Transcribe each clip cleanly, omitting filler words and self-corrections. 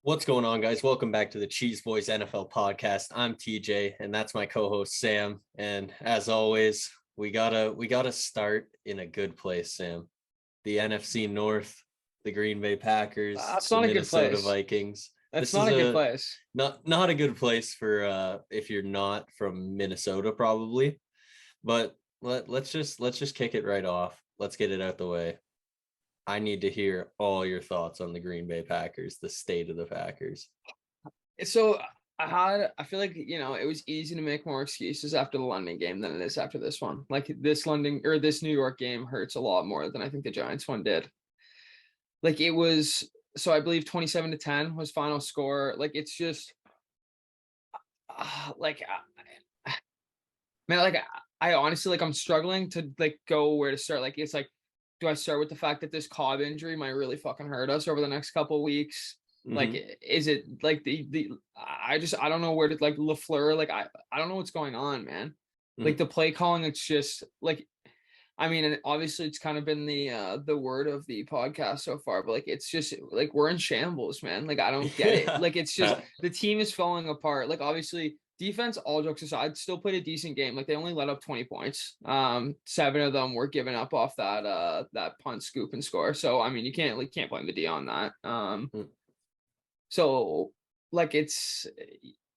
What's going on, guys? Welcome back to the Cheeseboys NFL Podcast. I'm TJ, and that's my co-host Sam. And as always, we gotta start in a good place, Sam. The NFC North, the Green Bay Packers, That's the not a good Minnesota place. Vikings. That's not a good place. Not a good place for if you're not from Minnesota, probably. But let's just kick it right off. Let's get it out the way. I need to hear all your thoughts on the Green Bay Packers, the state of the Packers. So I feel like, it was easy to make more excuses after the London game than it is after this one. Like this New York game hurts a lot more than I think the Giants one did. Like it was, so I believe 27-10 was final score. Like it's just man, like I honestly, like I'm struggling to like go where to start. Like it's like, do I start with the fact that this Cobb injury might really fucking hurt us over the next couple of weeks? Mm-hmm. Like, is it like I don't know where to, like LaFleur, like I don't know what's going on, man. Mm-hmm. Like the play calling, it's just like, I mean, and obviously it's kind of been the word of the podcast so far, but like, it's just like, we're in shambles, man. Like, I don't get it. Like, it's just, the team is falling apart. Like, obviously defense, all jokes aside, still played a decent game. Like they only let up 20 points. 7 of them were given up off that punt, scoop, and score. So I mean, you can't blame the D on that. So like it's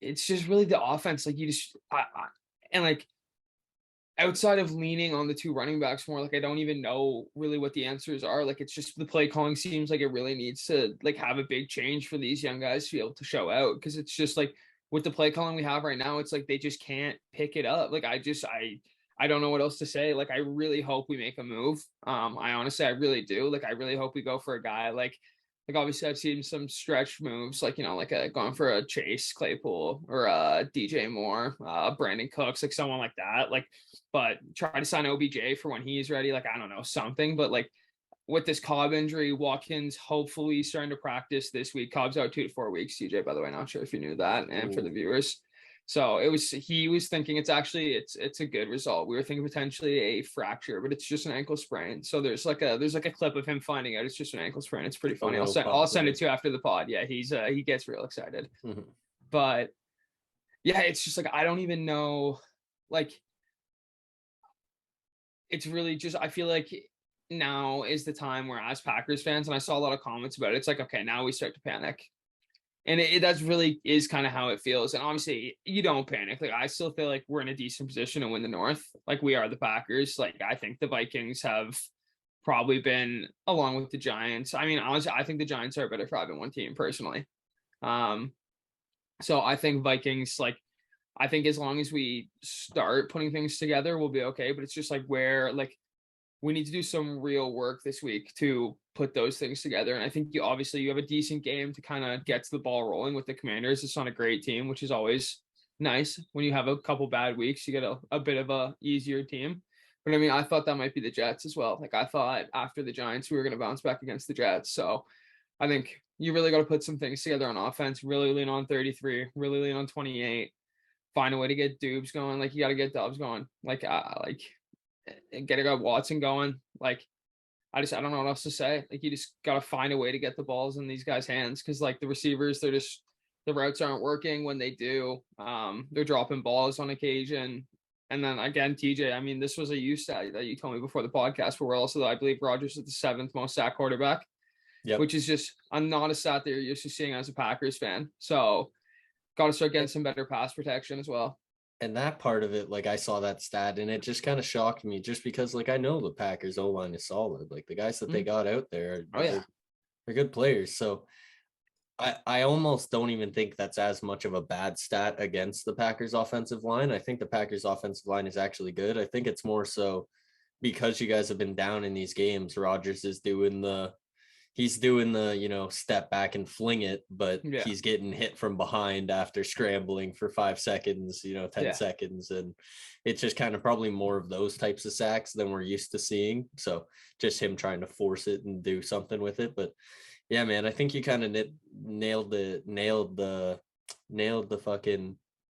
just really the offense. Like you just and like outside of leaning on the 2 running backs more, like I don't even know really what the answers are. Like it's just the play calling seems like it really needs to like have a big change for these young guys to be able to show out, because it's just like, with the play calling we have right now, it's like they just can't pick it up. Like I don't know what else to say. Like I really hope we make a move. I really do. Like I really hope we go for a guy like obviously I've seen some stretch moves, like like going for a Chase Claypool or a DJ Moore, Brandon Cooks, like someone like that. Like, but try to sign OBJ for when he's ready. Like I don't know, something. But like, with this Cobb injury, Watkins hopefully starting to practice this week. Cobb's out 2 to 4 weeks, TJ, by the way. Not sure if you knew that. And for the viewers. So he was thinking it's a good result. We were thinking potentially a fracture, but it's just an ankle sprain. So there's like a clip of him finding out it's just an ankle sprain. It's pretty funny. I'll send it to you after the pod. Yeah, he gets real excited. Mm-hmm. But yeah, it's just like, I don't even know. Like, it's really just, I feel like now is the time where, as Packers fans, and I saw a lot of comments about it, it's like, okay, now we start to panic. And that's really is kind of how it feels. And obviously you don't panic. Like I still feel like we're in a decent position to win the North. Like we are the Packers. Like I think the Vikings have probably been, along with the Giants. I mean, honestly, I think the Giants are a better 5-1 team personally. So I think Vikings, like, I think as long as we start putting things together, we'll be okay. But it's just like where, like, we need to do some real work this week to put those things together. And I think you have a decent game to kind of get the ball rolling with the Commanders. It's not a great team, which is always nice. When you have a couple bad weeks, you get a bit of a easier team. But I mean, I thought that might be the Jets as well. Like I thought after the Giants, we were going to bounce back against the Jets. So I think you really got to put some things together on offense, really lean on 33, really lean on 28, find a way to get Dubes going. Like you got to get Dubs going. Get a guy Watson going. Like I don't know what else to say. Like you just got to find a way to get the balls in these guys' hands, because like the receivers, the routes aren't working. When they do, they're dropping balls on occasion. And then again, TJ, I mean, this was a U stat that you told me before the podcast, but we're also, I believe, Rodgers is the 7th most sacked quarterback, which is just not a stat that you're used to seeing as a Packers fan. So got to start getting some better pass protection as well. And that part of it, like I saw that stat and it just kind of shocked me, just because like I know the Packers O-line is solid. Like the guys that they got out there, they're good players. So I almost don't even think that's as much of a bad stat against the Packers offensive line. I think the Packers offensive line is actually good. I think it's more so because you guys have been down in these games. Rodgers is doing the step back and fling it, but he's getting hit from behind after scrambling for 5 seconds, 10 seconds. And it's just kind of probably more of those types of sacks than we're used to seeing. So just him trying to force it and do something with it. But yeah, man, I think you kind of nailed the fucking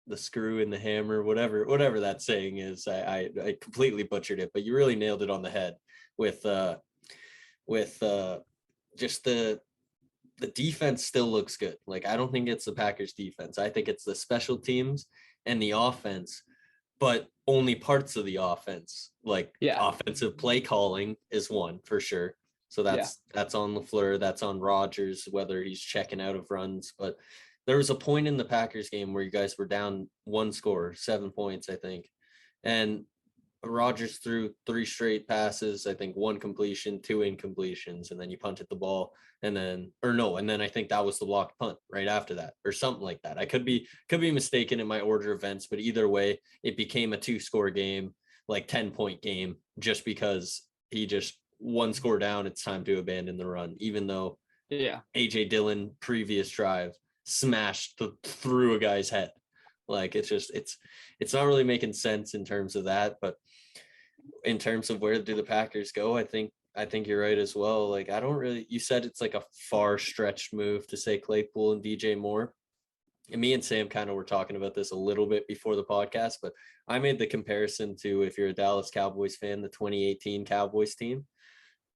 the screw in the hammer, whatever that saying is. I completely butchered it, but you really nailed it on the head with just the the defense still looks good. Like, I don't think it's the Packers defense. I think it's the special teams and the offense, but only parts of the offense. Like, offensive play calling is one for sure. So that's on LaFleur, that's on Rodgers, whether he's checking out of runs. But there was a point in the Packers game where you guys were down one score, 7 points, I think. And Rodgers threw 3 straight passes, I think 1 completion, 2 incompletions, and then you punted the ball. And then I think that was the blocked punt right after that, or something like that. I could be mistaken in my order of events, but either way, it became a 2-score game, like 10-point game, just because he just 1 score down. It's time to abandon the run, even though AJ Dillon previous drive smashed through a guy's head. Like, it's not really making sense in terms of that. But in terms of where do the Packers go, I think you're right as well. Like, you said it's like a far stretched move to say Claypool and DJ Moore. And me and Sam kind of were talking about this a little bit before the podcast, but I made the comparison to, if you're a Dallas Cowboys fan, the 2018 Cowboys team.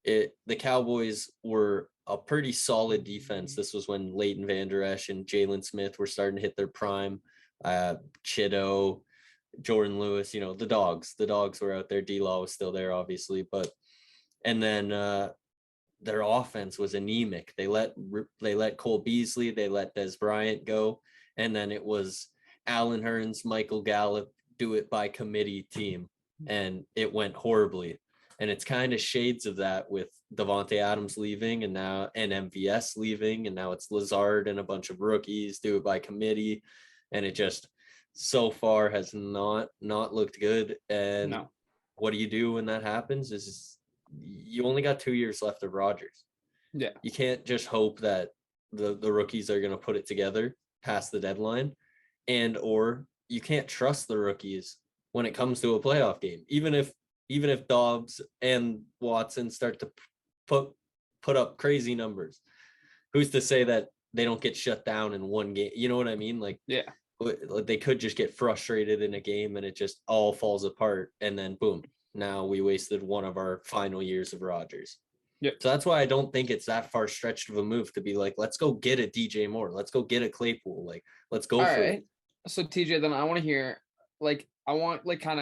The Cowboys were a pretty solid defense. This was when Leighton Vander Esch and Jalen Smith were starting to hit their prime. Chido, Jordan Lewis, the dogs were out there. D-Law was still there, obviously, and then their offense was anemic. They let Cole Beasley, they let Des Bryant go, and then it was Allen Hurns, Michael Gallup, do it by committee team, and it went horribly. And it's kind of shades of that with Davante Adams leaving, and MVS leaving, and now it's Lazard and a bunch of rookies, do it by committee, and it just so far has not looked good. And what do you do when that happens? Is you only got 2 years left of Rodgers. Yeah, you can't just hope that the rookies are going to put it together past the deadline, or you can't trust the rookies when it comes to a playoff game. Even if Dobbs and Watson start to put up crazy numbers, who's to say that they don't get shut down in one game? You know what I mean? Like, they could just get frustrated in a game and it just all falls apart. And then boom, now we wasted one of our final years of Rodgers. Yeah. So that's why I don't think it's that far stretched of a move to be like, let's go get a DJ Moore. Let's go get a Claypool. Like, let's go for it. So TJ, then I want to hear, I want kind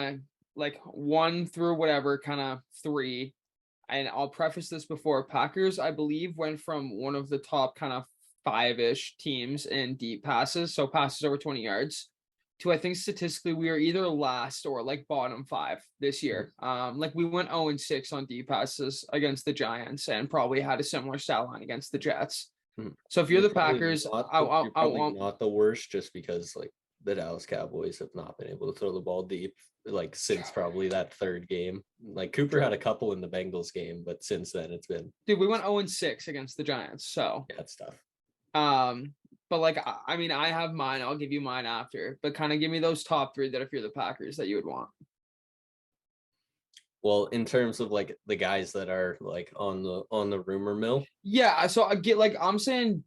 of 1 through whatever, kind of 3. And I'll preface this before. Packers, I believe, went from one of the top kind of 5-ish teams in deep passes, so passes over 20 yards, to, I think statistically we are either last or bottom 5 this year. We went 0-6 on deep passes against the Giants, and probably had a similar stat line against the Jets. So if you're the Packers, I want not the worst, just because the Dallas Cowboys have not been able to throw the ball deep since probably that 3rd game. Cooper had a couple in the Bengals game, but since then it's been, dude, we went 0-6 against the Giants, so yeah, it's tough. But I mean, I have mine. I'll give you mine after, but kind of give me those top 3 that if you're the Packers that you would want. Well, in terms of the guys that are on the rumor mill. Yeah. So I get I'm saying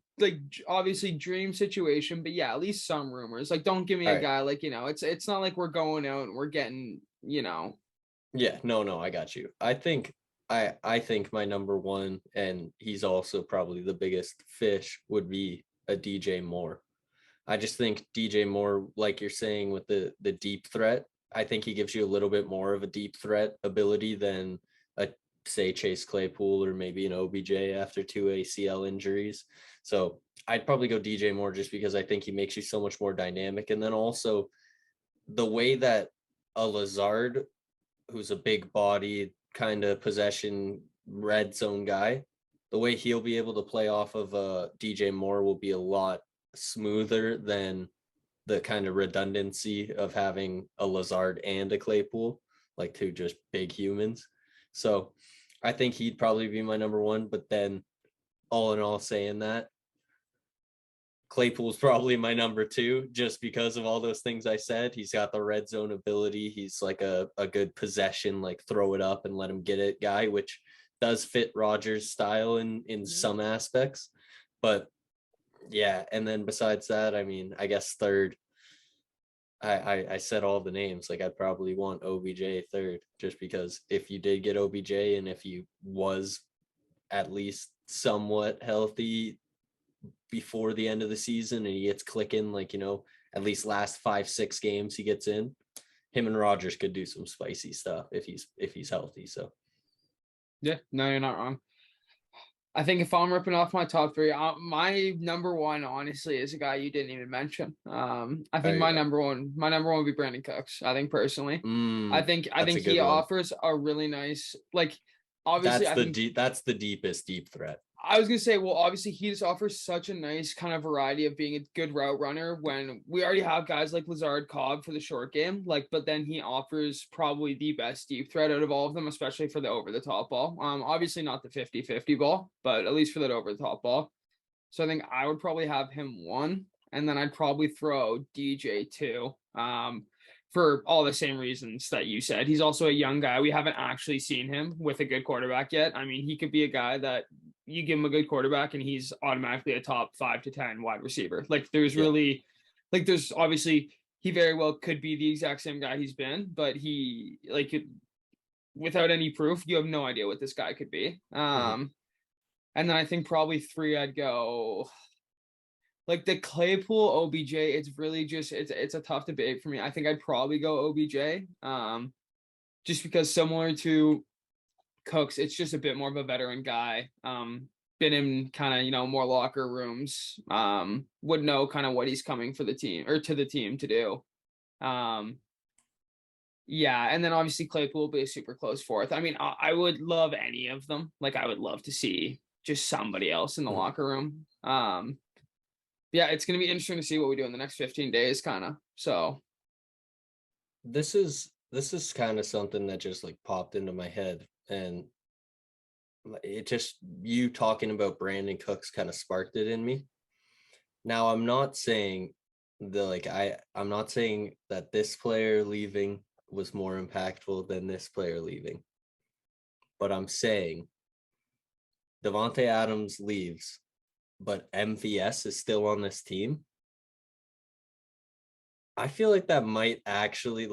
obviously dream situation, but yeah, at least some rumors. Don't give me a guy it's not like we're going out and we're getting, Yeah, no, I got you. I think my number 1, and he's also probably the biggest fish, would be a DJ Moore. I just think DJ Moore, like you're saying, with the deep threat, I think he gives you a little bit more of a deep threat ability than say Chase Claypool or maybe an OBJ after 2 ACL injuries. So I'd probably go DJ Moore, just because I think he makes you so much more dynamic. And then also the way that a Lazard, who's a big body kind of possession red zone guy, the way he'll be able to play off of DJ Moore will be a lot smoother than the kind of redundancy of having a Lazard and a Claypool, 2 just big humans. So I think he'd probably be my number 1. But then all in all, saying that, Claypool's probably my number 2, just because of all those things I said. He's got the red zone ability. He's a good possession, throw it up and let him get it guy, which does fit Rodgers' style in some aspects. But yeah, and then besides that, I mean, I guess 3rd, I said all the names. I'd probably want OBJ 3rd, just because if you did get OBJ and if he was at least somewhat healthy, before the end of the season and he gets clicking, like, at least last 5-6 games he gets in, him and Rodgers could do some spicy stuff if he's healthy. So yeah, no, you're not wrong. I think if I'm ripping off my top three, my number one, honestly, is a guy you didn't even mention. I think my number one would be Brandon Cooks. I think personally, I think he offers a really nice, like, obviously, that's the deepest deep threat. I was gonna say, well, obviously he just offers such a nice kind of variety of being a good route runner when we already have guys like Lazard, Cobb for the short game, like, but then he offers probably the best deep threat out of all of them, especially for the over the top ball. Obviously not the 50-50 ball, but at least for that over the top ball. So I think I would probably have him 1, and then I'd probably throw DJ 2. For all the same reasons that you said. He's also a young guy. We haven't actually seen him with a good quarterback yet. I mean, he could be a guy that you give him a good quarterback and he's automatically a top 5 to 10 wide receiver. Like, there's really, like, there's obviously, he very well could be the exact same guy he's been, but he, like, without any proof, you have no idea what this guy could be. And then I think probably 3, I'd go like the Claypool OBJ. It's really just, it's a tough debate for me. I think I'd probably go OBJ, just because similar to Cooks, it's just a bit more of a veteran guy, been in kind of, more locker rooms, would know kind of what he's coming for the team or to the team to do. Yeah, and then obviously Claypool will be a super close 4th. I mean, I would love any of them. Like, I would love to see just somebody else in the locker room. Yeah, it's going to be interesting to see what we do in the next 15 days, kind of. So this is kind of something that just like popped into my head, and it just, you talking about Brandon Cooks kind of sparked it in me. Now, I'm not saying I'm not saying that this player leaving was more impactful than this player leaving, but I'm saying Davante Adams leaves, but MVS is still on this team. I feel like that might actually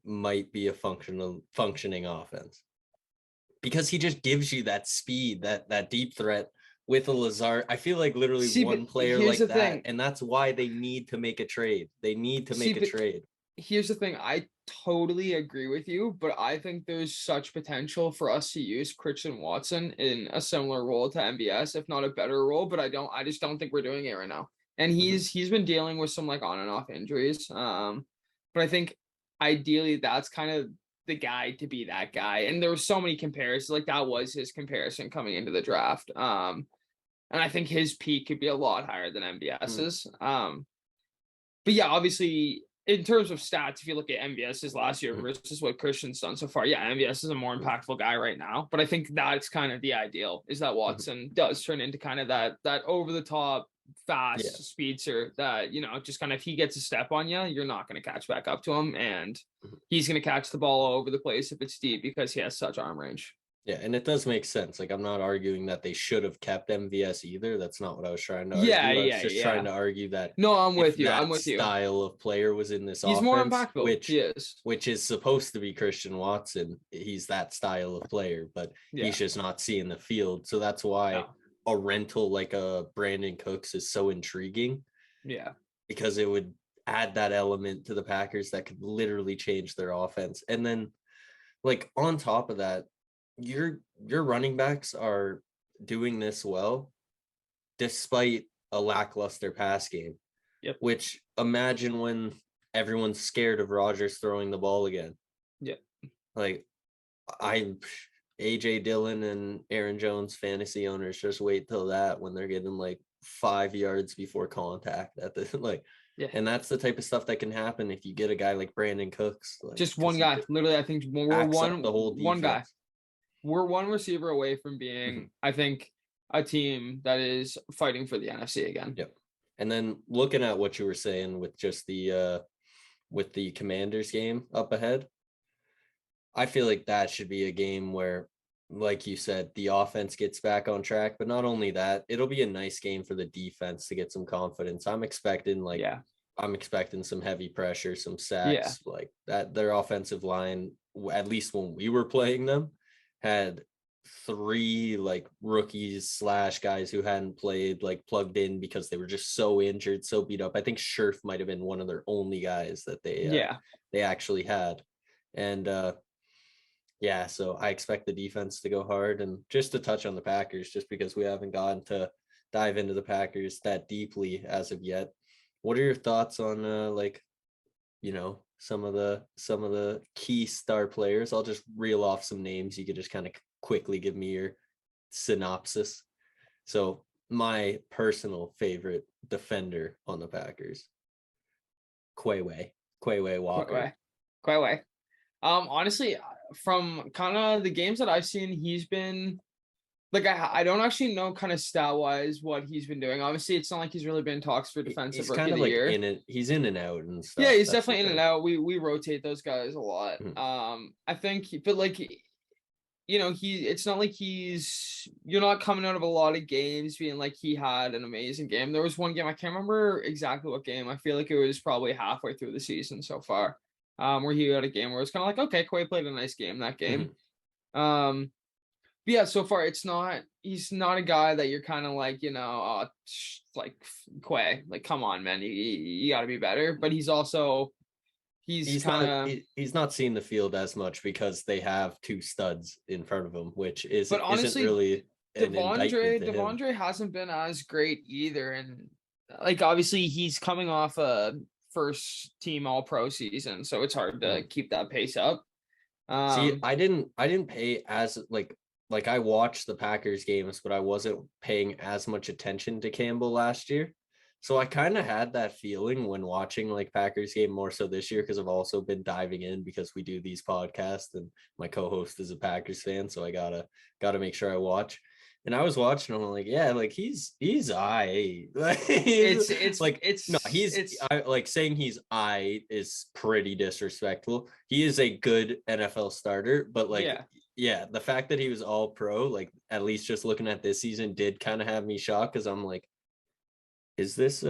might be a functioning offense, because he just gives you that speed, that deep threat with a Lazard. I feel like literally one player like that, and that's why they need to make a trade. They need to make a trade. Here's the thing. I totally agree with you, but I think there's such potential for us to use Christian Watson in a similar role to MVS, if not a better role, but I just don't think we're doing it right now. And he's been dealing with some like on and off injuries. But I think ideally that's kind of the guy to be that guy. And there were so many comparisons, like that was his comparison coming into the draft. And I think his peak could be a lot higher than MVS's. But yeah, obviously, in terms of stats, if you look at MVS's last year versus what Christian's done so far, yeah, MVS is a more impactful guy right now. But I think that's kind of the ideal, is that Watson does turn into kind of that over the top, fast speedster that, just kind of, if he gets a step on you, you're not going to catch back up to him. And he's going to catch the ball all over the place if it's deep, because he has such arm range. Yeah, and it does make sense. Like, I'm not arguing that they should have kept MVS either. That's not what I was trying to argue. I was just trying to argue that. No, I'm with you. I'm with you. Style of player was in this offense. He's more impactful. Which is supposed to be Christian Watson. He's that style of player, but he's just not seeing the field. So that's why a rental like a Brandon Cooks is so intriguing. Yeah, because it would add that element to the Packers that could literally change their offense. And then, like, on top of that, your running backs are doing this well despite a lackluster pass game. Yep. Which, imagine when everyone's scared of Rodgers throwing the ball again. Yep. Like, AJ Dillon and Aaron Jones fantasy owners just wait till that, when they're getting like 5 yards before contact at the and that's the type of stuff that can happen if you get a guy like Brandon Cooks. Like, just one guy. Literally, I think we're one guy. We're one receiver away from being, I think, a team that is fighting for the NFC again. Yep. And then looking at what you were saying with just with the Commanders game up ahead, I feel like that should be a game where, like you said, the offense gets back on track. But not only that, it'll be a nice game for the defense to get some confidence. I'm expecting some heavy pressure, some sacks, like that. Their offensive line, at least when we were playing them, had 3 like rookies / guys who hadn't played like plugged in because they were just so injured, so beat up. I think Scherf might have been one of their only guys that they actually had. And yeah, so I expect the defense to go hard. And just to touch on the Packers, just because we haven't gotten to dive into the Packers that deeply as of yet, what are your thoughts on like, you know, some of the key star players? I'll just reel off some names. You could just kind of quickly give me your synopsis. So my personal favorite defender on the Packers, Quay Walker. Quay. Honestly, from kind of the games that I've seen, he's been like, I don't actually know kind of stat wise what he's been doing. Obviously, it's not like he's really been in talks for defensive rookie of the year. He's in and out and stuff. Yeah, he's definitely in and out. We rotate those guys a lot. Mm-hmm. I think, but like, you know, it's not like you're not coming out of a lot of games being like he had an amazing game. There was one game, I can't remember exactly what game. I feel like it was probably halfway through the season so far, where he had a game where it was kind of like, okay, Quay played a nice game that game. Mm-hmm. But yeah, so far he's not a guy that you're kind of like, you know, like Quay, like, come on, man, you got to be better. But he's also, he's not seeing the field as much because they have 2 studs in front of him, which isn't really Devondre hasn't been as great either. And like, obviously he's coming off a first team all pro season, so it's hard to keep that pace up. See, I didn't pay as like I watched the Packers games, but I wasn't paying as much attention to Campbell last year. So I kind of had that feeling when watching like Packers game more so this year, because I've also been diving in because we do these podcasts and my co-host is a Packers fan. So I gotta make sure I watch. And I was watching him, I'm like, yeah, like he's I like saying he's I is pretty disrespectful. He is a good NFL starter, but like yeah, the fact that he was all pro, like at least just looking at this season did kind of have me shocked, because I'm like, is this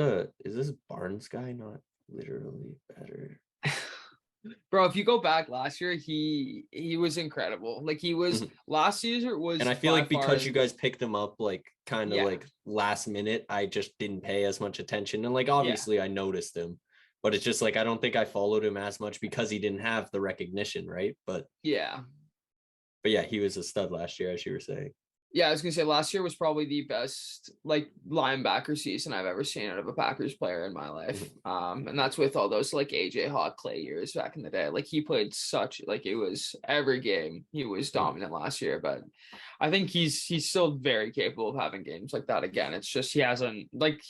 Barnes guy not literally better? Bro, if you go back last year, he was incredible. Like he was last season was, and I feel like because you guys picked him up like kind of like last minute, I just didn't pay as much attention. And like obviously I noticed him, but it's just like I don't think I followed him as much because he didn't have the recognition, right? But yeah, he was a stud last year, as you were saying. Yeah, I was gonna say last year was probably the best like linebacker season I've ever seen out of a Packers player in my life. And that's with all those like AJ Hawk Clay years back in the day. Like he played such, like it was every game he was dominant last year. But I think he's still very capable of having games like that again. It's just he hasn't like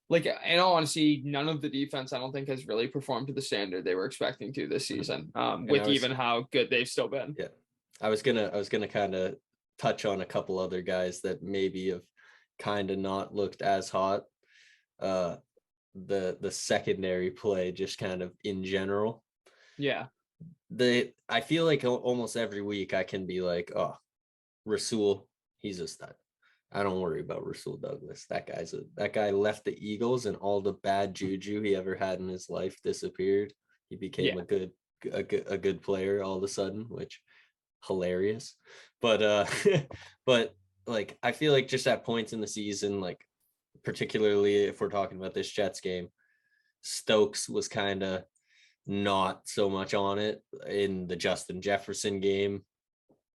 in all honesty, none of the defense I don't think has really performed to the standard they were expecting to this season. Even how good they've still been. Yeah, I was gonna kind of touch on a couple other guys that maybe have kind of not looked as hot. The secondary play, just kind of in general. Yeah. I feel like almost every week I can be like, oh, Rasul, he's a stud. I don't worry about Rasul Douglas. That guy left the Eagles and all the bad juju he ever had in his life disappeared. He became a good player all of a sudden, which hilarious. But but like I feel like just at points in the season, like particularly if we're talking about this Jets game, Stokes was kind of not so much on it. In the Justin Jefferson game,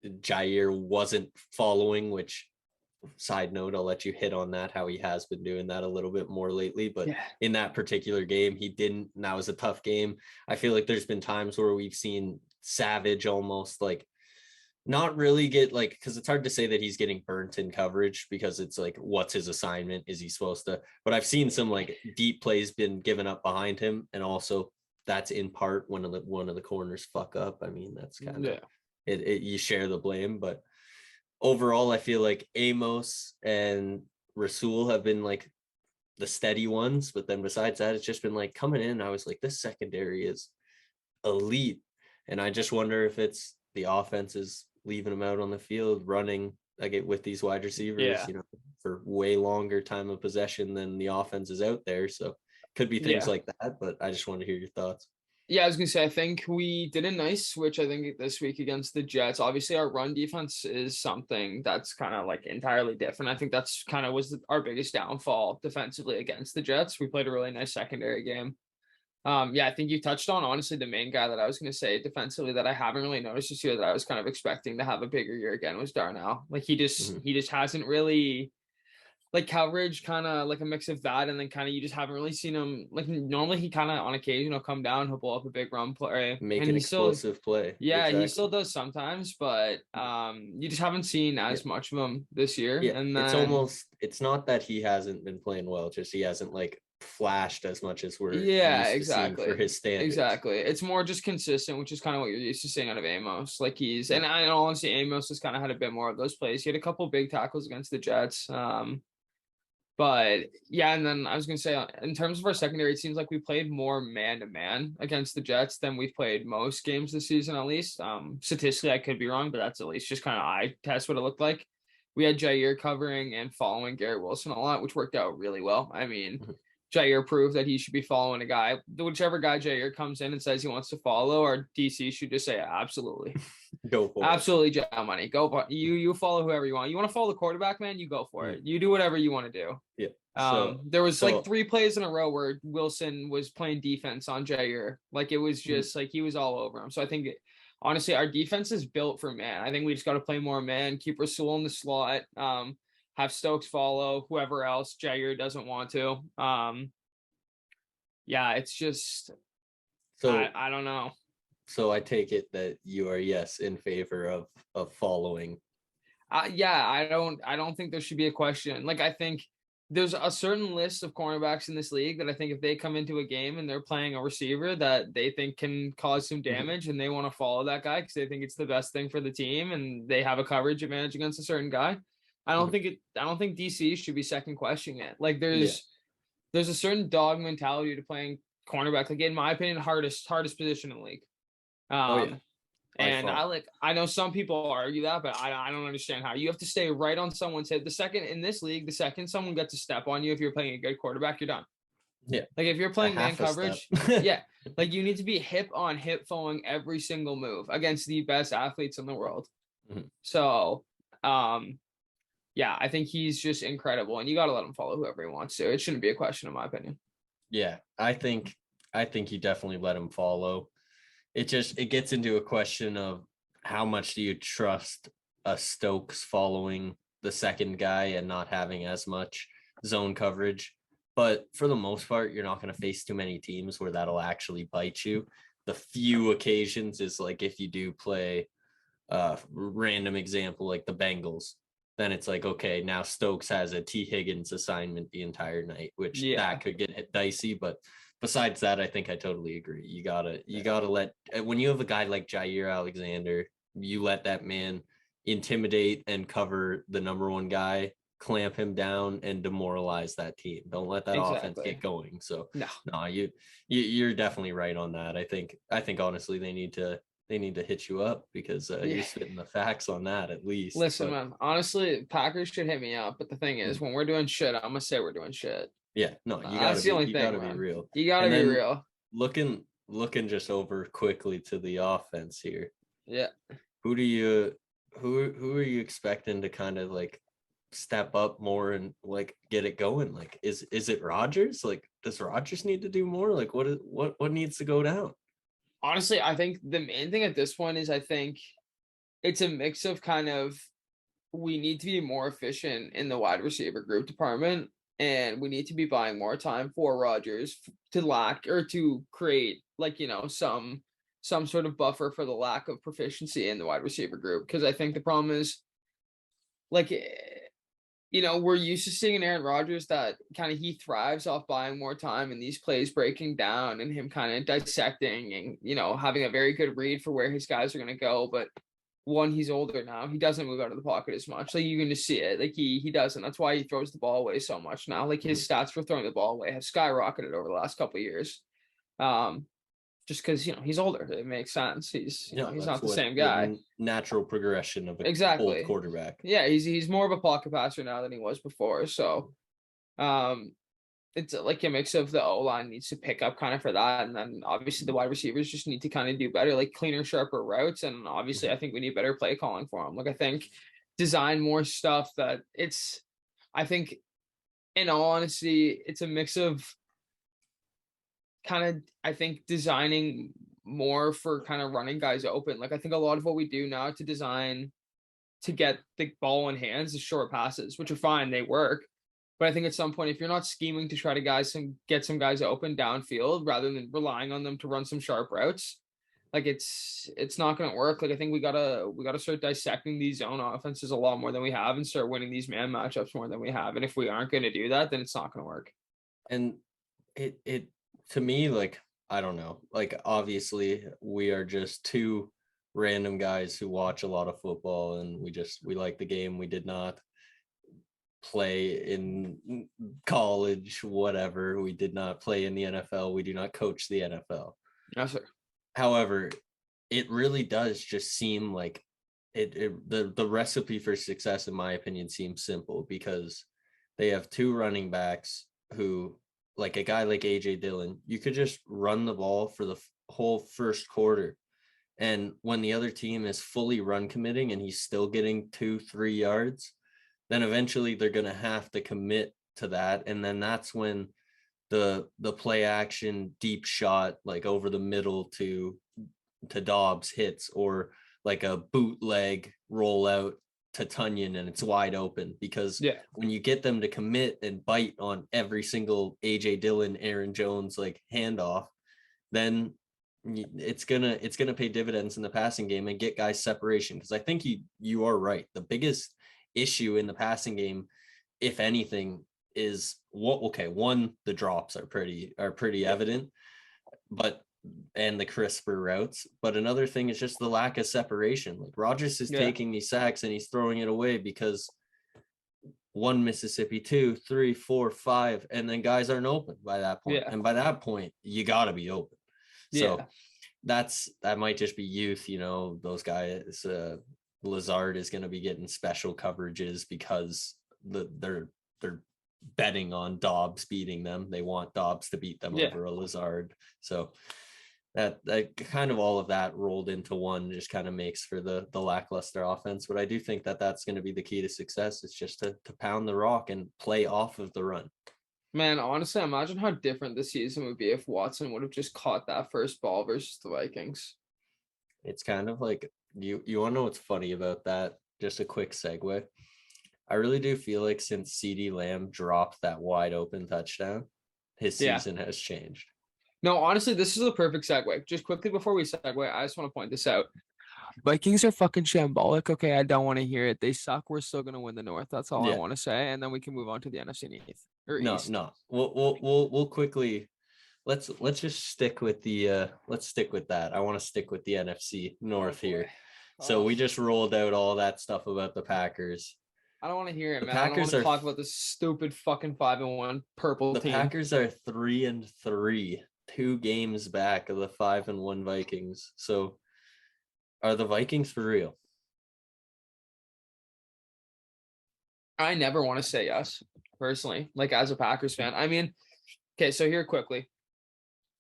Jair wasn't following, which side note, I'll let you hit on that, how he has been doing that a little bit more lately, but in that particular game he didn't, and that was a tough game. I feel like there's been times where we've seen Savage almost like not really get like, because it's hard to say that he's getting burnt in coverage because it's like, what's his assignment? Is he supposed to? But I've seen some like deep plays been given up behind him, and also that's in part when one of the corners fuck up. I mean, that's kind of it. You share the blame, but overall, I feel like Amos and Rasul have been like the steady ones. But then besides that, it's just been like coming in. I was like, this secondary is elite, and I just wonder if it's the offense is leaving them out on the field running like with these wide receivers, you know, for way longer time of possession than the offense is out there. So could be things like that, but I just want to hear your thoughts. Yeah, I was gonna say I think we did a nice switch. I think this week against the Jets. Obviously, our run defense is something that's kind of like entirely different. I think that's kind of was our biggest downfall defensively against the Jets. We played a really nice secondary game. Yeah, I think you touched on honestly the main guy that I was going to say defensively that I haven't really noticed this year that I was kind of expecting to have a bigger year again was Darnell. Like he just hasn't really like coverage, kind of like a mix of that, and then kind of you just haven't really seen him like normally he kind of on occasion will come down, he'll blow up a big run play, Make and an he still explosive play. yeah he still Exactly. does sometimes, but you just haven't seen Yeah. as much of him this year, Yeah. and It's then almost, it's not that he hasn't been playing well, just he hasn't like flashed as much as we're yeah, used to seeing for exactly. his standards. Exactly. It's more just consistent, which is kind of what you're used to seeing out of Amos. Like Mm. and I honestly, Amos has kind of had a bit more of those plays. He had a couple big tackles against the Jets. But yeah, and then I was gonna say in terms of our secondary, it seems like we played more man to man against the Jets than we've played most games this season, at least. Statistically, I could be wrong, but that's at least just kind of eye test what it looked like. We had Jair covering and following Garrett Wilson a lot, which worked out really well. I mean, Jair proved that he should be following a guy. Whichever guy Jair comes in and says he wants to follow, our DC should just say absolutely. Go for it. Absolutely, John Money. Go you follow whoever you want. You want to follow the quarterback, man? You go for it. You do whatever you want to do. Yeah. There was like 3 plays in a row where Wilson was playing defense on Jair. Like it was just like he was all over him. So I think honestly, our defense is built for man. I think we just got to play more man, keep Rasul in the slot, have Stokes follow whoever else Jair doesn't want to. Yeah, it's just So I don't know. So I take it that you are, yes, in favor of following. Yeah, I don't think there should be a question. Like I think there's a certain list of cornerbacks in this league that I think if they come into a game and they're playing a receiver that they think can cause some damage and they want to follow that guy because they think it's the best thing for the team and they have a coverage advantage against a certain guy. I don't think DC should be second questioning it. Like Yeah. there's a certain dog mentality to playing cornerback. Like in my opinion, hardest position in the league. Oh yeah. And I know some people argue that, but I don't understand how you have to stay right on someone's head. The second in this league, the second someone gets a step on you, if you're playing a good quarterback, you're done. Yeah. Like if you're playing man coverage, yeah, like you need to be hip on hip following every single move against the best athletes in the world. So, yeah, I think he's just incredible, and you got to let him follow whoever he wants to. It shouldn't be a question, in my opinion. Yeah, I think you definitely let him follow. It gets into a question of how much do you trust a Stokes following the second guy and not having as much zone coverage. But for the most part, you're not going to face too many teams where that'll actually bite you. The few occasions is like if you do play random example like the Bengals, then it's like, okay, now Stokes has a T. Higgins assignment the entire night, which that could get dicey. But besides that, I think I totally agree. You gotta let, when you have a guy like Jair Alexander, you let that man intimidate and cover the number one guy, clamp him down and demoralize that team. Don't let that offense get going. So no, you're definitely right on that. I think honestly they need to hit you up because you're spitting the facts on that at least. Listen, man, honestly, Packers should hit me up. But the thing is, when we're doing shit, I'm gonna say we're doing shit. Yeah, no, you gotta be real. You gotta be real. Looking just over quickly to the offense here. Yeah. Who are you expecting to kind of like step up more and like get it going? Like, is it Rodgers? Like, does Rodgers need to do more? Like, what needs to go down? Honestly, I think the main thing at this point is I think it's a mix of kind of we need to be more efficient in the wide receiver group department, and we need to be buying more time for Rodgers to create like, some sort of buffer for the lack of proficiency in the wide receiver group. Because I think the problem is like, we're used to seeing an Aaron Rodgers that kind of he thrives off buying more time and these plays breaking down and him kind of dissecting and, having a very good read for where his guys are going to go. But one, he's older now. He doesn't move out of the pocket as much. Like you can just see it. Like he doesn't. That's why he throws the ball away so much now. Like his stats for throwing the ball away have skyrocketed over the last couple of years. Just because he's older, it makes sense. He's not the same guy. Natural progression of old quarterback. Yeah, he's more of a pocket passer now than he was before. So, it's like a mix of the O-line needs to pick up kind of for that. And then obviously the wide receivers just need to kind of do better, like cleaner, sharper routes. And obviously I think we need better play calling for them. Like I think design more stuff I think in all honesty, it's a mix of kind of, I think, designing more for kind of running guys open. Like I think a lot of what we do now to design to get the ball in hands is short passes, which are fine, they work. But I think at some point, if you're not scheming to try to get some guys open downfield rather than relying on them to run some sharp routes, like it's not going to work. Like I think we gotta start dissecting these zone offenses a lot more than we have and start winning these man matchups more than we have. And if we aren't going to do that, then it's not going to work. And it to me, like, I don't know, like obviously we are just two random guys who watch a lot of football and we like the game. We did not play in college, whatever. We did not play in the NFL. We do not coach the NFL. Yes, sir. However, it really does just seem like the recipe for success, in my opinion, seems simple because they have two running backs who, like a guy like AJ Dillon, you could just run the ball for the whole first quarter. And when the other team is fully run committing and he's still getting 2-3 yards, then eventually they're going to have to commit to that. And then that's when the play action deep shot, like over the middle to Dobbs hits, or like a bootleg rollout to Tunyon and it's wide open. Because when you get them to commit and bite on every single AJ Dillon, Aaron Jones, like handoff, then it's gonna pay dividends in the passing game and get guys separation. Because I think you are right. The biggest issue in the passing game, if anything, is one, the drops are pretty evident, and the crisper routes. But another thing is just the lack of separation. Like Rodgers is taking these sacks and he's throwing it away because 1 Mississippi, 2, 3, 4, 5, and then guys aren't open by that point. And by that point, you got to be open. So that might just be youth, those guys. Lazard is going to be getting special coverages because they're betting on Dobbs beating them. They want Dobbs to beat them over a Lazard. So that kind of all of that rolled into one just kind of makes for the lackluster offense. But I do think that that's going to be the key to success. It's just to pound the rock and play off of the run. Man, honestly, imagine how different the season would be if Watson would have just caught that first ball versus the Vikings. It's kind of like, you want to know what's funny about that? Just a quick segue. I really do feel like since CeeDee Lamb dropped that wide open touchdown, his season has changed. No, honestly, this is the perfect segue. Just quickly before we segue, I just want to point this out. Vikings are fucking shambolic. Okay, I don't want to hear it. They suck. We're still gonna win the North. That's all I want to say, and then we can move on to the NFC East. No. We'll quickly. Let's just stick with the. Let's stick with that. I want to stick with the NFC North here. So we just rolled out all that stuff about the Packers. I don't want to hear it, man. I don't want to talk about this stupid fucking 5-1 purple team. The Packers are 3-3, 2 games back of the 5-1 Vikings. So, are the Vikings for real? I never want to say yes, personally, like as a Packers fan. I mean, okay, so here quickly.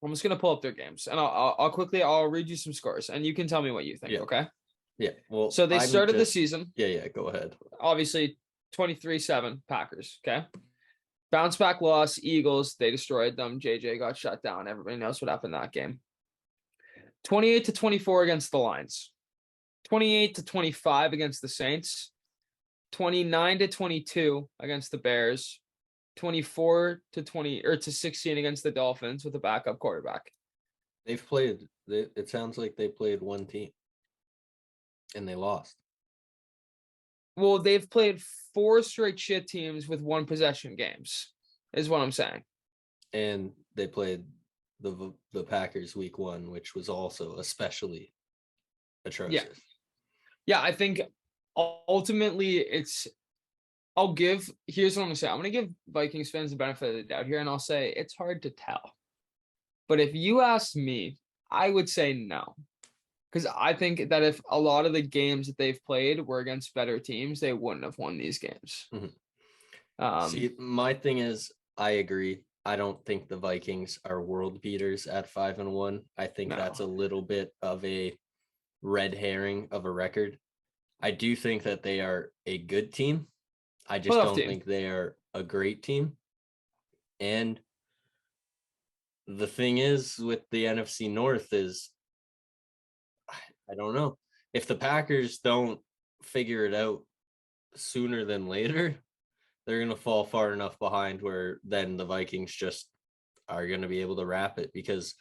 I'm just gonna pull up their games, and I'll read you some scores, and you can tell me what you think. Okay. Yeah. Well, so they started the season. Yeah. Go ahead. Obviously, 23-7 Packers. Okay. Bounce back loss, Eagles. They destroyed them. JJ got shut down. Everybody knows what happened that game. 28-24 against the Lions. 28-25 against the Saints. 29-22 against the Bears. 24-16 against the Dolphins with a backup quarterback. It sounds like they played one team and they lost. Well, they've played 4 straight shit teams with 1 possession games, is what I'm saying. And they played the Packers week 1, which was also especially atrocious. Yeah, I think ultimately here's what I'm gonna say. I'm gonna give Vikings fans the benefit of the doubt here, and I'll say it's hard to tell. But if you asked me, I would say no. Because I think that if a lot of the games that they've played were against better teams, they wouldn't have won these games. Mm-hmm. See, my thing is, I agree. I don't think the Vikings are world beaters at 5-1. I think that's a little bit of a red herring of a record. I do think that they are a good team. I just don't think they are a great team. And the thing is with the NFC North is, I don't know. If the Packers don't figure it out sooner than later, they're going to fall far enough behind where then the Vikings just are going to be able to wrap it, because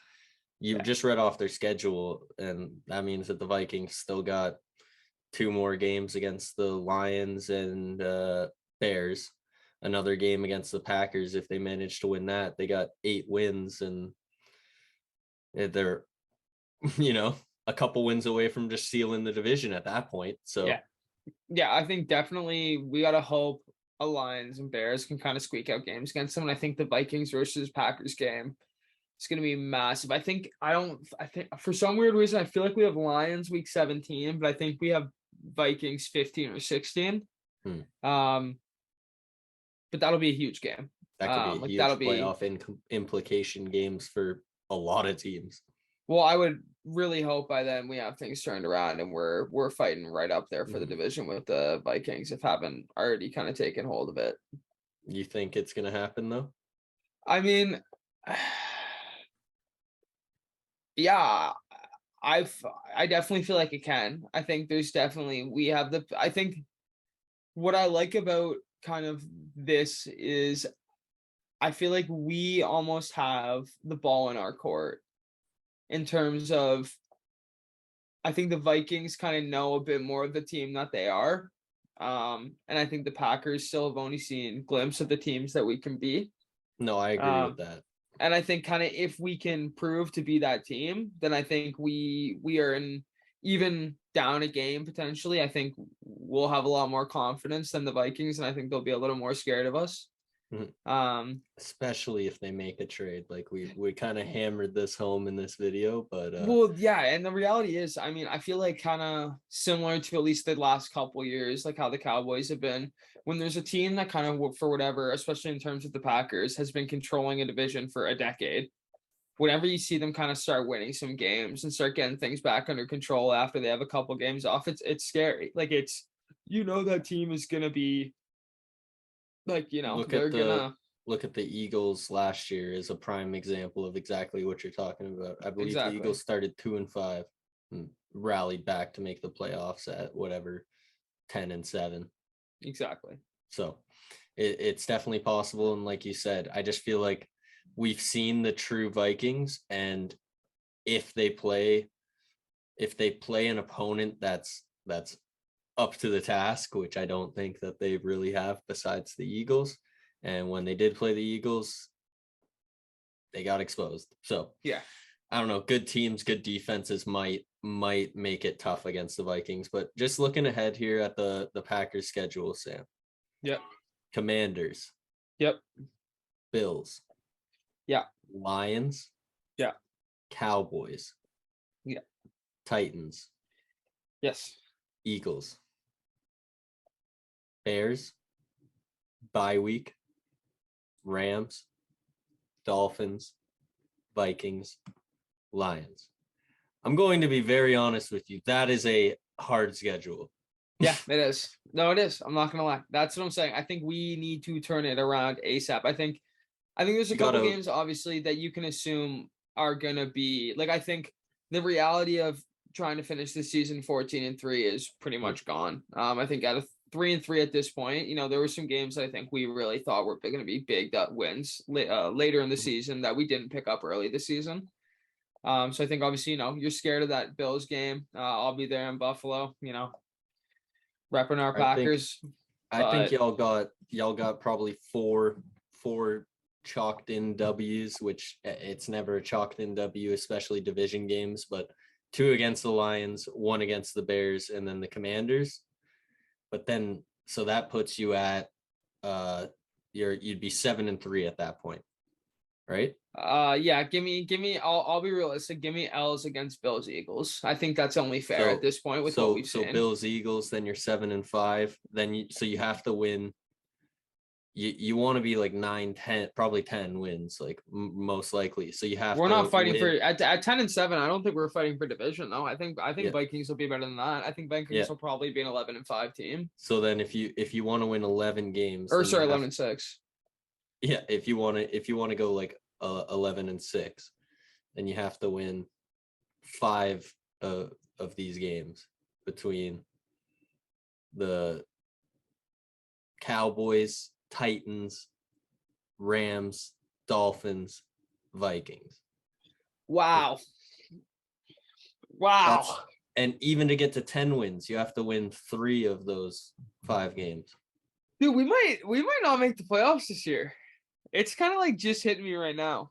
you've just read off their schedule, and that means that the Vikings still got 2 more games against the Lions and Bears, another game against the Packers. If they manage to win that, they got 8 wins, and they're, a couple wins away from just sealing the division at that point. So yeah, I think definitely we got to hope Lions and Bears can kind of squeak out games against them. And I think the Vikings versus Packers game is going to be massive. I think for some weird reason, I feel like we have Lions week 17, but I think we have Vikings 15 or 16. But that'll be a huge game. That could be a huge playoff implication games for a lot of teams. Well, I would really hope by then we have things turned around and we're fighting right up there for the division with the Vikings, if haven't already kind of taken hold of it. You think it's going to happen though? I mean, yeah, I definitely feel like it can. I think there's definitely, I think what I like about kind of this is I feel like we almost have the ball in our court in terms of, I think the Vikings kind of know a bit more of the team that they are. And I think the Packers still have only seen a glimpse of the teams that we can be. No, I agree with that. And I think kind of if we can prove to be that team, then I think we are in even down a game potentially. I think we'll have a lot more confidence than the Vikings, and I think they'll be a little more scared of us. Especially if they make a trade. Like we kind of hammered this home in this video, but well, yeah, and the reality is, I mean, I feel like kind of similar to at least the last couple years, like how the Cowboys have been, when there's a team that kind of, for whatever, especially in terms of the Packers, has been controlling a division for a decade. Whenever you see them kind of start winning some games and start getting things back under control after they have a couple games off, it's scary. Like it's, that team is gonna be like, look at the Eagles last year is a prime example of exactly what you're talking about. I believe the Eagles started 2-5 and rallied back to make the playoffs at whatever 10-7. Exactly. So it's definitely possible. And like you said, I just feel like we've seen the true Vikings, and if they play an opponent that's up to the task, which I don't think that they really have besides the Eagles. And when they did play the Eagles, they got exposed. So yeah, I don't know. Good teams, good defenses might make it tough against the Vikings. But just looking ahead here at the Packers schedule, Sam. Yep. Commanders. Yep. Bills. Yeah. Lions. Yeah. Cowboys. Yeah. Titans. Yes. Eagles. Bears. Bye week. Rams. Dolphins. Vikings. Lions. I'm going to be very honest with you. That is a hard schedule. Yeah, it is. No, it is. I'm not going to lie. That's what I'm saying. I think we need to turn it around ASAP. I think there's a couple games, obviously, that you can assume are going to be, like, I think the reality of trying to finish the season 14-3 is pretty much gone. I think out of 3-3 at this point, there were some games that I think we really thought were going to be big wins later in the season that we didn't pick up early this season. So I think obviously, you're scared of that Bills game. I'll be there in Buffalo, repping our Packers. I think y'all got probably four chalked in W's, which it's never a chalked in W, especially division games, but 2 against the Lions, 1 against the Bears, and then the Commanders. But then, so that puts you at you'd be 7-3 at that point, right? Yeah. Give me. I'll be realistic. Give me L's against Bills Eagles. I think that's only fair at this point with what we've seen. So Bills Eagles, then you're 7-5. Then you have to win you want to be like 9, 10, probably 10 wins, like most likely. So you have We're to not fighting win. for at 10 and 7. I don't think we're fighting for division though. I think Yeah. Vikings will be better than that. I think Vikings will probably be an 11 and 5 team. So then if you want to win 11 games, or sorry, 11 and 6. Yeah, if you want to go like 11 and 6, then you have to win 5 of these games between the Cowboys, Titans, Rams, Dolphins, Vikings. Wow. And even to get to 10 wins, you have to win 3 of those 5 games. Dude, we might not make the playoffs this year. It's kind of like just hitting me right now.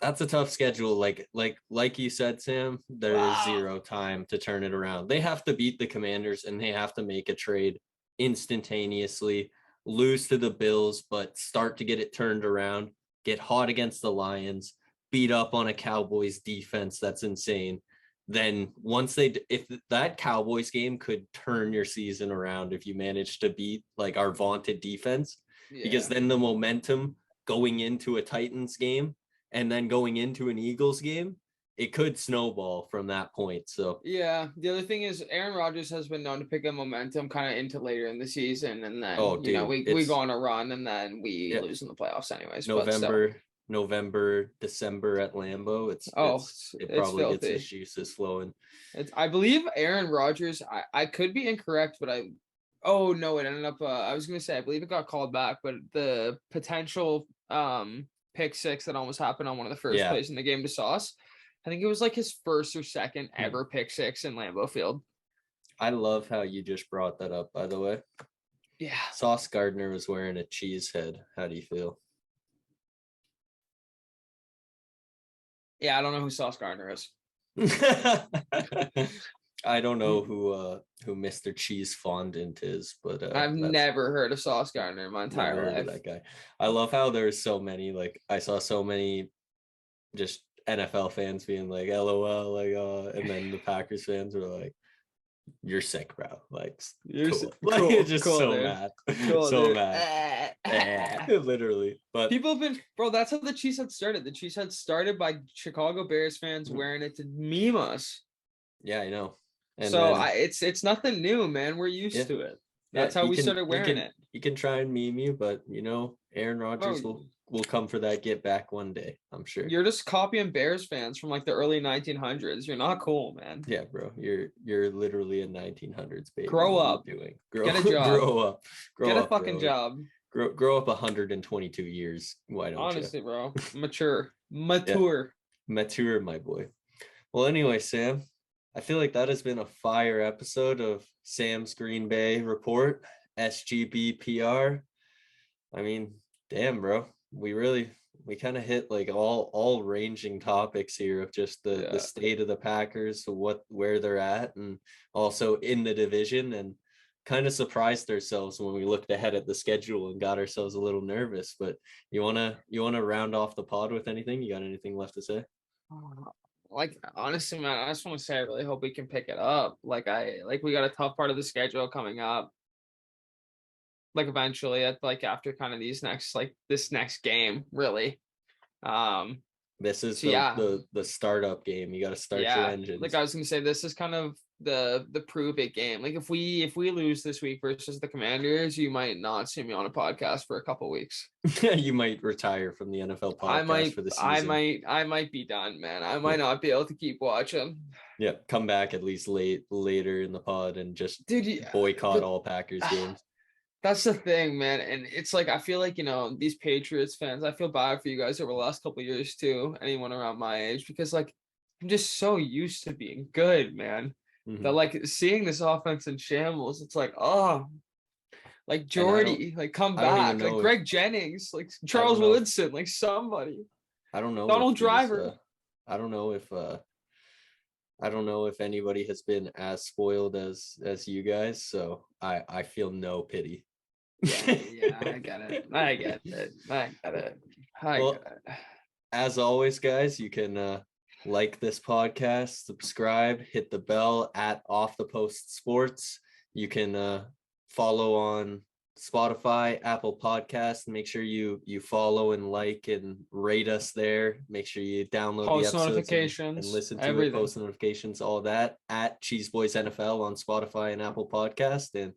That's a tough schedule. Like you said, Sam, there is zero time to turn it around. They have to beat the Commanders and they have to make a trade instantaneously, lose to the Bills, but start to get it turned around, get hot against the Lions, beat up on a Cowboys defense that's insane. Then if that Cowboys game could turn your season around, if you manage to beat like our vaunted defense, because then the momentum going into a Titans game and then going into an Eagles game, it could snowball from that point. So yeah, the other thing is Aaron Rodgers has been known to pick up momentum kind of into later in the season, and then we go on a run, and then we lose in the playoffs anyways. November, December at Lambeau, it probably filthy. gets his juices flowing. I believe Aaron Rodgers. I could be incorrect, but it ended up. I was gonna say I believe it got called back, but the potential pick 6 that almost happened on one of the first plays in the game to Sauce. I think it was like his first or second ever pick 6 in Lambeau Field. I love how you just brought that up, by the way. Yeah. Sauce Gardner was wearing a Cheesehead. How do you feel? Yeah, I don't know who Sauce Gardner is. I don't know who Mr. Cheese Fondant is, but I've never heard of Sauce Gardner in my entire life. That guy. I love how there's so many, like I saw so many just NFL fans being like LOL, like and then the Packers fans were like, "You're sick, bro." Like, you're cool. Like, just cool, so dude. mad, cool, so dude. mad, literally. But people have been, bro. That's how the Cheesehead started. The Cheesehead started by Chicago Bears fans wearing it to meme us. Yeah, I know. And so it's nothing new, man. We're used to it. That's how we started wearing it. You can try and meme you, but Aaron Rodgers will come for that get back one day, I'm sure. You're just copying Bears fans from like the early 1900s. You're not cool, man. Yeah, bro. You're literally a 1900s baby. Grow up. Get a job. Grow up. Get a fucking job. Grow up 122 years. Why don't you? Honestly, bro. Mature, my boy. Well, anyway, Sam, I feel like that has been a fire episode of Sam's Green Bay Report, SGBPR. I mean, damn, bro. We kind of hit like all ranging topics here of just the state of the Packers, where they're at, and also in the division, and kind of surprised ourselves when we looked ahead at the schedule and got ourselves a little nervous. But you wanna round off the pod with anything? You got anything left to say? Like, honestly, man, I just want to say I really hope we can pick it up. We got a tough part of the schedule coming up. Like eventually after kind of this next game, really. This is the startup game. You got to start your engines. Like I was gonna say, this is kind of the prove it game. Like if we lose this week versus the Commanders, you might not see me on a podcast for a couple of weeks. You might retire from the NFL podcast for the season. I might be done, man. I might not be able to keep watching. Yeah, come back at least later in the pod and just boycott all Packers games. That's the thing, man. And it's like, I feel like, these Patriots fans, I feel bad for you guys over the last couple of years too, anyone around my age, because like, I'm just so used to being good, man. Mm-hmm. That like seeing this offense in shambles, it's like, like Jordy, like come back, like Greg Jennings, like Charles Woodson, like somebody. I don't know. Donald Driver. I don't know if anybody has been as spoiled as you guys, so I feel no pity. Yeah, I get it. As always, guys, you can like this podcast, subscribe, hit the bell at Off the Post Sports. You can follow on Spotify, Apple Podcast. Make sure you follow and like and rate us there. Make sure you download post the episodes notifications and listen to everything. it, post notifications, all that at Cheeseboys NFL on Spotify and Apple Podcast. And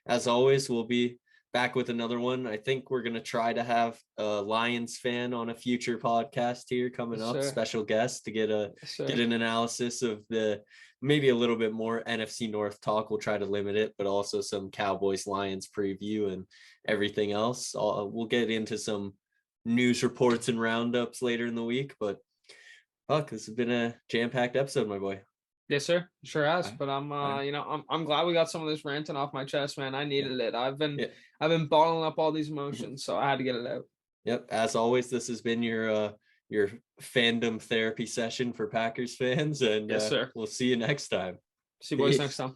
as always, we'll be back with another one. I think we're going to try to have a Lions fan on a future podcast here coming up, special guest to get an analysis of the maybe a little bit more NFC North talk. We'll try to limit it, but also some Cowboys Lions preview and everything else. We'll get into some news reports and roundups later in the week, but this has been a jam-packed episode, my boy. Yes, sir. Sure has. But I'm glad we got some of this ranting off my chest, man. I needed it. I've been bottling up all these emotions, so I had to get it out. Yep. As always, this has been your fandom therapy session for Packers fans, and yes, sir. We'll see you next time. See you boys next time.